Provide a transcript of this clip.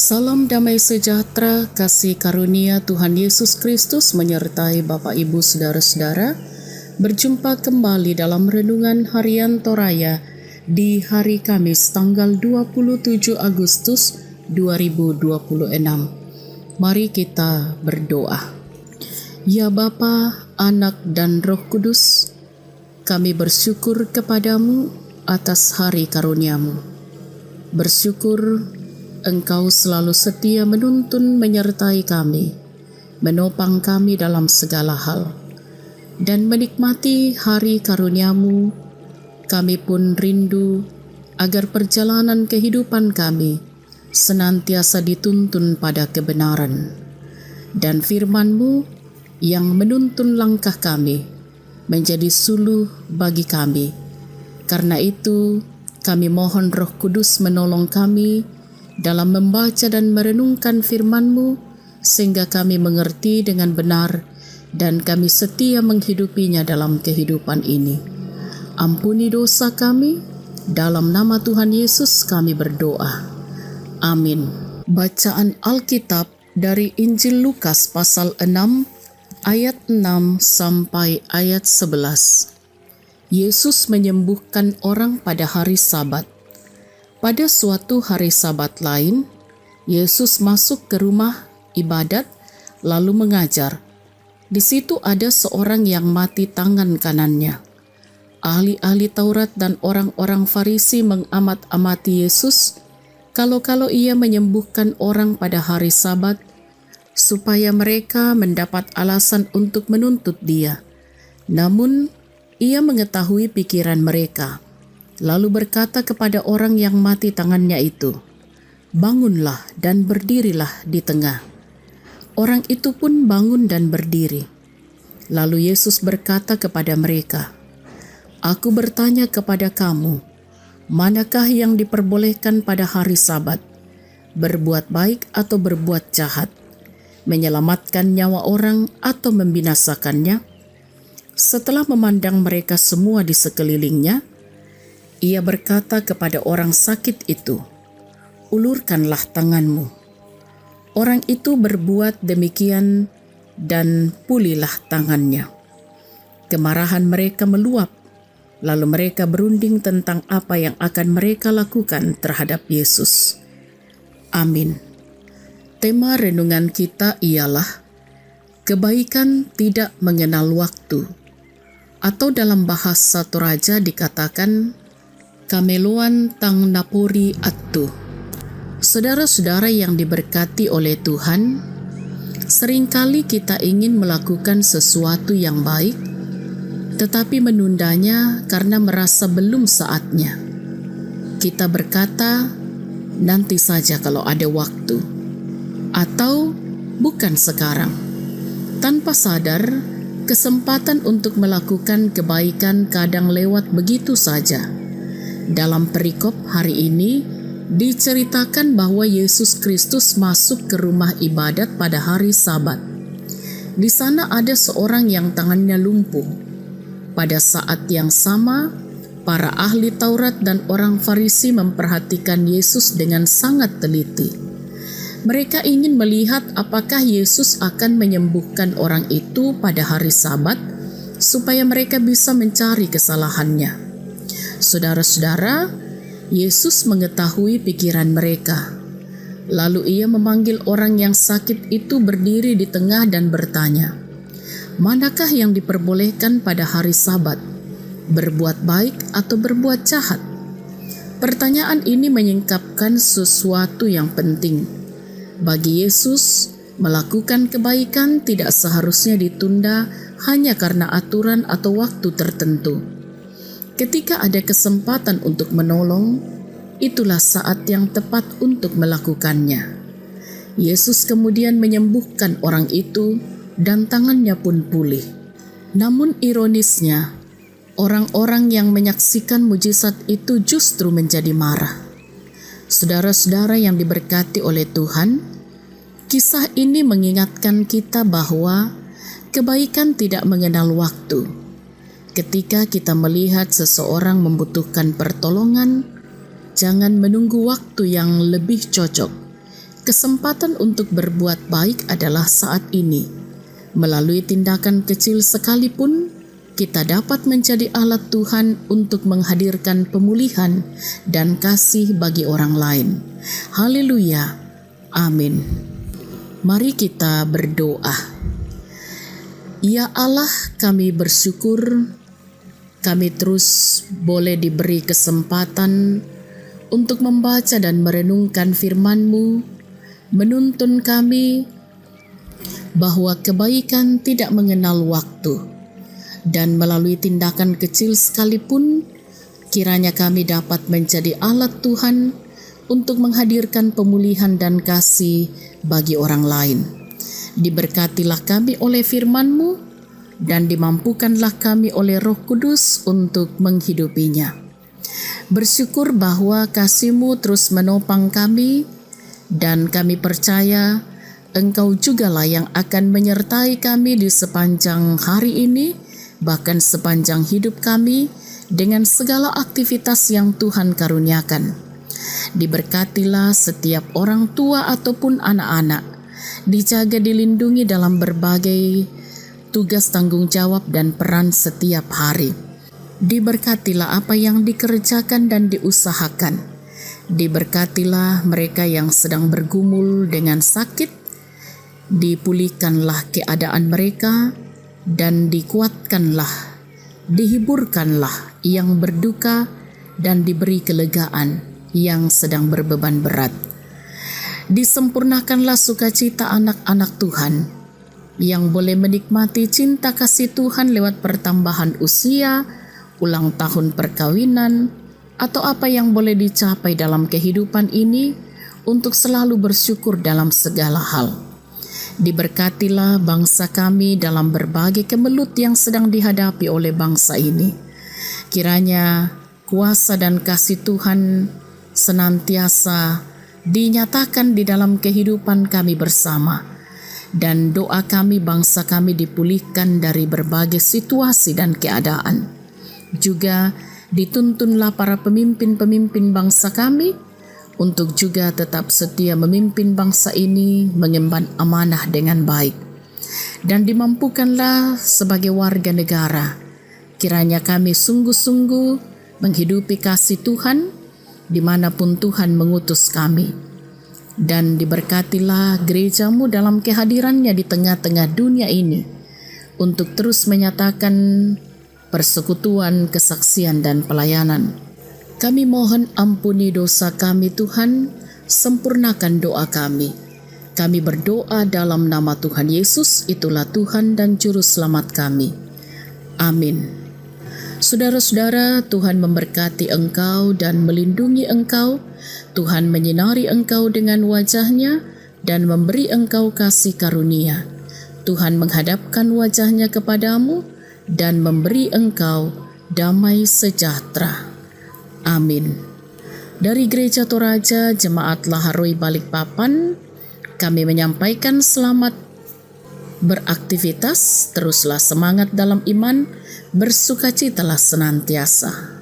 Salam damai sejahtera, kasih karunia Tuhan Yesus Kristus menyertai Bapak Ibu Saudara-saudara. Berjumpa kembali dalam Renungan Harian Toraya di hari Kamis tanggal 27 Agustus 2026. Mari kita berdoa. Ya Bapa, Anak dan Roh Kudus, kami bersyukur kepadamu atas hari karuniamu. Bersyukur Engkau selalu setia menuntun menyertai kami, menopang kami dalam segala hal. Dan menikmati hari karuniamu, kami pun rindu agar perjalanan kehidupan kami senantiasa dituntun pada kebenaran. Dan firman-Mu yang menuntun langkah kami menjadi suluh bagi kami. Karena itu, kami mohon Roh Kudus menolong kami dalam membaca dan merenungkan firman-Mu, sehingga kami mengerti dengan benar dan kami setia menghidupinya dalam kehidupan ini. Ampuni dosa kami, dalam nama Tuhan Yesus kami berdoa. Amin. Bacaan Alkitab dari Injil Lukas pasal 6 ayat 6 sampai ayat 11. Yesus menyembuhkan orang pada hari Sabat. Pada suatu hari Sabat lain, Yesus masuk ke rumah ibadat lalu mengajar. Di situ ada seorang yang mati tangan kanannya. Ahli-ahli Taurat dan orang-orang Farisi mengamat-amati Yesus kalau ia menyembuhkan orang pada hari Sabat, supaya mereka mendapat alasan untuk menuntut Dia. Namun, Ia mengetahui pikiran mereka, lalu berkata kepada orang yang mati tangannya itu, "Bangunlah dan berdirilah di tengah." Orang itu pun bangun dan berdiri. Lalu Yesus berkata kepada mereka, "Aku bertanya kepada kamu, manakah yang diperbolehkan pada hari Sabat, berbuat baik atau berbuat jahat, menyelamatkan nyawa orang atau membinasakannya?" Setelah memandang mereka semua di sekelilingnya, Ia berkata kepada orang sakit itu, "Ulurkanlah tanganmu." Orang itu berbuat demikian dan pulihlah tangannya. Kemarahan mereka meluap, lalu mereka berunding tentang apa yang akan mereka lakukan terhadap Yesus. Amin. Tema renungan kita ialah kebaikan tidak mengenal waktu, atau dalam bahasa Toraja dikatakan kameluan tang napuri attu. Saudara-saudara yang diberkati oleh Tuhan, seringkali kita ingin melakukan sesuatu yang baik, tetapi menundanya karena merasa belum saatnya. Kita berkata, "Nanti saja kalau ada waktu," atau "bukan sekarang." Tanpa sadar, kesempatan untuk melakukan kebaikan kadang lewat begitu saja. Dalam perikop hari ini, diceritakan bahwa Yesus Kristus masuk ke rumah ibadat pada hari Sabat. Di sana ada seorang yang tangannya lumpuh. Pada saat yang sama, para ahli Taurat dan orang Farisi memperhatikan Yesus dengan sangat teliti. Mereka ingin melihat apakah Yesus akan menyembuhkan orang itu pada hari Sabat, supaya mereka bisa mencari kesalahannya. Saudara-saudara, Yesus mengetahui pikiran mereka. Lalu Ia memanggil orang yang sakit itu berdiri di tengah dan bertanya, "Manakah yang diperbolehkan pada hari Sabat, berbuat baik atau berbuat jahat?" Pertanyaan ini menyingkapkan sesuatu yang penting. Bagi Yesus, melakukan kebaikan tidak seharusnya ditunda hanya karena aturan atau waktu tertentu. Ketika ada kesempatan untuk menolong, itulah saat yang tepat untuk melakukannya. Yesus kemudian menyembuhkan orang itu dan tangannya pun pulih. Namun ironisnya, orang-orang yang menyaksikan mujizat itu justru menjadi marah. Saudara-saudara yang diberkati oleh Tuhan, kisah ini mengingatkan kita bahwa kebaikan tidak mengenal waktu. Ketika kita melihat seseorang membutuhkan pertolongan, jangan menunggu waktu yang lebih cocok. Kesempatan untuk berbuat baik adalah saat ini. Melalui tindakan kecil sekalipun, kita dapat menjadi alat Tuhan untuk menghadirkan pemulihan dan kasih bagi orang lain. Haleluya. Amin. Mari kita berdoa. Ya Allah, kami bersyukur kami terus boleh diberi kesempatan untuk membaca dan merenungkan firman-Mu, menuntun kami bahwa kebaikan tidak mengenal waktu, dan melalui tindakan kecil sekalipun, kiranya kami dapat menjadi alat Tuhan untuk menghadirkan pemulihan dan kasih bagi orang lain. Diberkatilah kami oleh firman-Mu, dan dimampukanlah kami oleh Roh Kudus untuk menghidupinya. Bersyukur bahwa kasih-Mu terus menopang kami, dan kami percaya Engkau jugalah yang akan menyertai kami di sepanjang hari ini, bahkan sepanjang hidup kami, dengan segala aktivitas yang Tuhan karuniakan. Diberkatilah setiap orang tua ataupun anak-anak, dijaga dilindungi dalam berbagai tugas tanggung jawab dan peran setiap hari. Diberkatilah apa yang dikerjakan dan diusahakan. Diberkatilah mereka yang sedang bergumul dengan sakit. Dipulihkanlah keadaan mereka dan dikuatkanlah, dihiburkanlah yang berduka dan diberi kelegaan yang sedang berbeban berat. Disempurnakanlah sukacita anak-anak Tuhan yang boleh menikmati cinta kasih Tuhan lewat pertambahan usia, ulang tahun perkawinan, atau apa yang boleh dicapai dalam kehidupan ini untuk selalu bersyukur dalam segala hal. Diberkatilah bangsa kami dalam berbagai kemelut yang sedang dihadapi oleh bangsa ini. Kiranya kuasa dan kasih Tuhan senantiasa dinyatakan di dalam kehidupan kami bersama. Dan doa kami bangsa kami dipulihkan dari berbagai situasi dan keadaan. Juga dituntunlah para pemimpin-pemimpin bangsa kami untuk juga tetap setia memimpin bangsa ini mengemban amanah dengan baik. Dan dimampukanlah sebagai warga negara, kiranya kami sungguh-sungguh menghidupi kasih Tuhan dimanapun Tuhan mengutus kami. Dan diberkatilah gereja-Mu dalam kehadirannya di tengah-tengah dunia ini untuk terus menyatakan persekutuan, kesaksian, dan pelayanan. Kami mohon ampuni dosa kami Tuhan, sempurnakan doa kami. Kami berdoa dalam nama Tuhan Yesus, itulah Tuhan dan Juru Selamat kami. Amin. Saudara-saudara, Tuhan memberkati engkau dan melindungi engkau. Tuhan menyinari engkau dengan wajah-Nya dan memberi engkau kasih karunia. Tuhan menghadapkan wajah-Nya kepadamu dan memberi engkau damai sejahtera. Amin. Dari Gereja Toraja Jemaat Laharoi Balikpapan, kami menyampaikan selamat beraktivitas, teruslah semangat dalam iman, bersukacitalah senantiasa.